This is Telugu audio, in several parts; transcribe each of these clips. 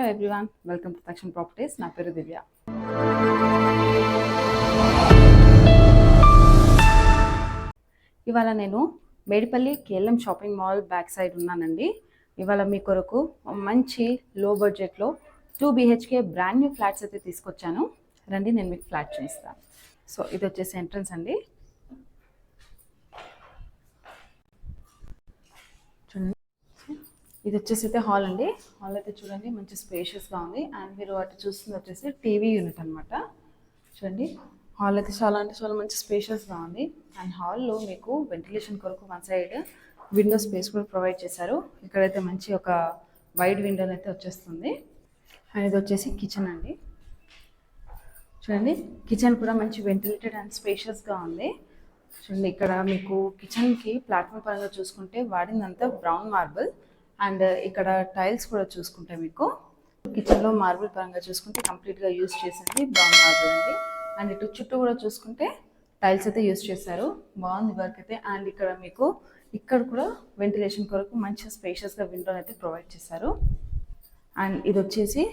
Hello everyone, welcome to Takshana properties. నా పేరు దివ్య. ఇవాళ నేను Medipally KLM shopping mall back side ఉన్నానండి. ఇవాళ మీ కొరకు మంచి లో బడ్జెట్లో 2 BHK బ్రాండ్ న్యూ ఫ్లాట్స్ అయితే తీసుకొచ్చాను. రండి, నేను మీకు ఫ్లాట్ చూపిస్తాను. సో ఇది వచ్చేసి ఎంట్రన్స్ అండి. చూడండి, ఇది వచ్చేసి అయితే హాల్ అండి. హాల్ అయితే చూడండి మంచి స్పేషియస్గా ఉంది. అండ్ మీరు అటు చూస్తుంది వచ్చేసి టీవీ యూనిట్ అనమాట. చూడండి, హాల్ అయితే చాలా అంటే చాలా మంచి స్పేషియస్గా ఉంది. అండ్ హాల్లో మీకు వెంటిలేషన్ కొరకు వన్ సైడ్ విండో స్పేస్ కూడా ప్రొవైడ్ చేశారు. ఇక్కడైతే మంచి ఒక వైడ్ విండో అయితే వచ్చేస్తుంది. అండ్ ఇది వచ్చేసి కిచెన్ అండి. చూడండి, కిచెన్ కూడా మంచి వెంటిలేటెడ్ అండ్ స్పేషియస్గా ఉంది. చూడండి, ఇక్కడ మీకు కిచెన్కి ప్లాట్ఫామ్ పరంగా చూసుకుంటే వాడిందంతా బ్రౌన్ మార్బుల్. అండ్ ఇక్కడ టైల్స్ కూడా చూసుకుంటే మీకు కిచెన్లో మార్బుల్ పరంగా చూసుకుంటే కంప్లీట్గా యూజ్ చేసింది బ్రౌన్ మార్బుల్ అండి. అండ్ ఇటు చుట్టూ కూడా చూసుకుంటే టైల్స్ అయితే యూజ్ చేశారు. బాగుంది వర్క్ అయితే. అండ్ ఇక్కడ మీకు ఇక్కడ కూడా వెంటిలేషన్ కొరకు మంచిగా స్పేషియస్గా విండో అయితే ప్రొవైడ్ చేశారు. అండ్ ఇది వచ్చేసి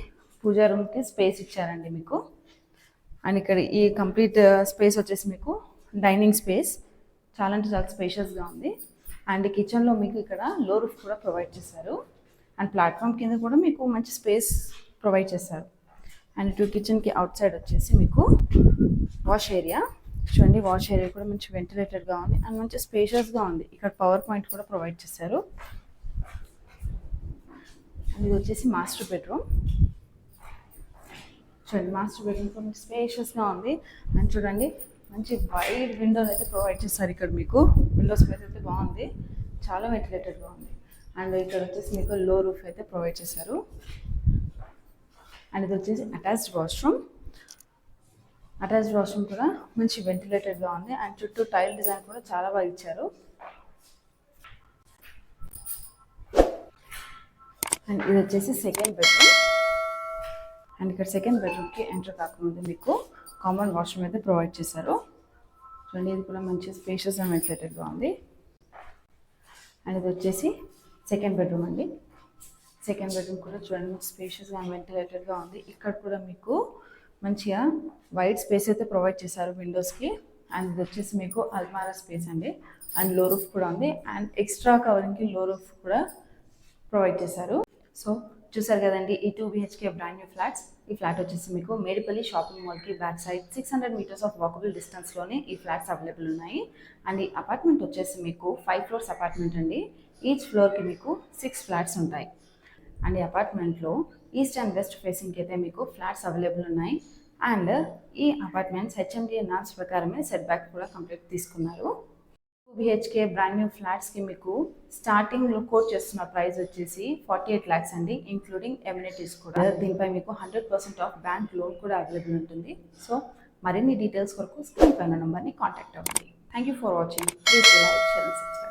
పూజా రూమ్కి స్పేస్ ఇచ్చారండి మీకు. అండ్ ఇక్కడ ఈ కంప్లీట్ స్పేస్ వచ్చేసి మీకు డైనింగ్ స్పేస్. చాలా అంటే చాలా స్పేషియస్గా ఉంది. అండ్ కిచెన్లో మీకు ఇక్కడ లో రూఫ్ కూడా ప్రొవైడ్ చేశారు. అండ్ ప్లాట్ఫామ్ కింద కూడా మీకు మంచి స్పేస్ ప్రొవైడ్ చేశారు. అండ్ ఇటు కిచెన్కి అవుట్ సైడ్ వచ్చేసి మీకు వాష్ ఏరియా. చూడండి, వాష్ ఏరియా కూడా మంచి వెంటిలేటెడ్గా ఉంది అండ్ మంచి స్పేషియస్గా ఉంది. ఇక్కడ పవర్ పాయింట్ కూడా ప్రొవైడ్ చేశారు. అండ్ ఇది వచ్చేసి మాస్టర్ బెడ్రూమ్. చూడండి, మాస్టర్ బెడ్రూమ్ కూడా మంచి స్పేషియస్గా ఉంది. అండ్ చూడండి, మంచి వైడ్ విండోస్ అయితే ప్రొవైడ్ చేస్తారు. ఇక్కడ మీకు విండో స్పేస్ అయితే బాగుంది, చాలా వెంటిలేటెడ్గా ఉంది. అండ్ ఇక్కడ వచ్చేసి మీకు లో రూఫ్ అయితే ప్రొవైడ్ చేశారు. అండ్ ఇది వచ్చేసి అటాచ్డ్ వాష్రూమ్. అటాచ్డ్ వాష్రూమ్ కూడా మంచి వెంటిలేటెడ్గా ఉంది. అండ్ చుట్టూ టైల్ డిజైన్ కూడా చాలా బాగా ఇచ్చారు. అండ్ ఇది వచ్చేసి సెకండ్ బెడ్రూమ్. అండ్ ఇక్కడ సెకండ్ బెడ్రూమ్కి ఎంటర్ కాకముందు మీకు కామన్ వాష్రూమ్ అయితే ప్రొవైడ్ చేశారు. చూడండి, ఇది కూడా మంచి స్పేషియస్ అండ్ వెంటిలేటెడ్గా ఉంది. అండ్ ఇది వచ్చేసి సెకండ్ బెడ్రూమ్ అండి. సెకండ్ బెడ్రూమ్ కూడా చూడండి మంచి స్పేషియస్గా అండ్ వెంటిలేటెడ్గా ఉంది. ఇక్కడ కూడా మీకు మంచిగా వైడ్ స్పేస్ అయితే ప్రొవైడ్ చేశారు విండోస్కి. అండ్ ఇది వచ్చేసి మీకు అల్మారా స్పేస్ అండి. అండ్ లో రూఫ్ కూడా ఉంది. అండ్ ఎక్స్ట్రా కవరింగ్కి లో రూఫ్ కూడా ప్రొవైడ్ చేశారు. సో చూసారు కదండి, ఈ 2 BHK బ్రాండ్ న్యూ ఫ్లాట్స్. ఈ ఫ్లాట్ వచ్చేసి మీకు మేడిపల్లి షాపింగ్ మాల్కి back side 600 meters of walkable డిస్టెన్స్లోనే ఈ ఫ్లాట్స్ అవైలబుల్ ఉన్నాయి. అండ్ ఈ అపార్ట్మెంట్ వచ్చేసి మీకు 5 floors అపార్ట్మెంట్ అండి. ఈచ్ ఫ్లోర్కి మీకు 6 ఫ్లాట్స్ ఉంటాయి. అండ్ ఈ అపార్ట్మెంట్లో ఈస్ట్ అండ్ వెస్ట్ ఫేసింగ్కి అయితే మీకు ఫ్లాట్స్ అవైలబుల్ ఉన్నాయి. అండ్ ఈ అపార్ట్మెంట్స్ HMDA నామ్స్ ప్రకారమే సెట్ బ్యాక్ కూడా కంప్లీట్ తీసుకున్నారు. 2 BHK బ్రాండ్ న్యూ ఫ్లాట్స్కి మీకు స్టార్టింగ్లో కోట్ చేస్తున్న ప్రైస్ వచ్చేసి 48 lakhs అండి, ఇంక్లూడింగ్ ఎమ్యూనిటీస్ కూడా. దీనిపై మీకు 100% ఆఫ్ బ్యాంక్ లోన్ కూడా అవైలబుల్ ఉంటుంది. సో మరిన్ని డీటెయిల్స్ కొరకు స్క్రీన్ పైన నెంబర్ని కాంటాక్ట్ అవ్వండి. Thank you for watching. Please like, share and subscribe.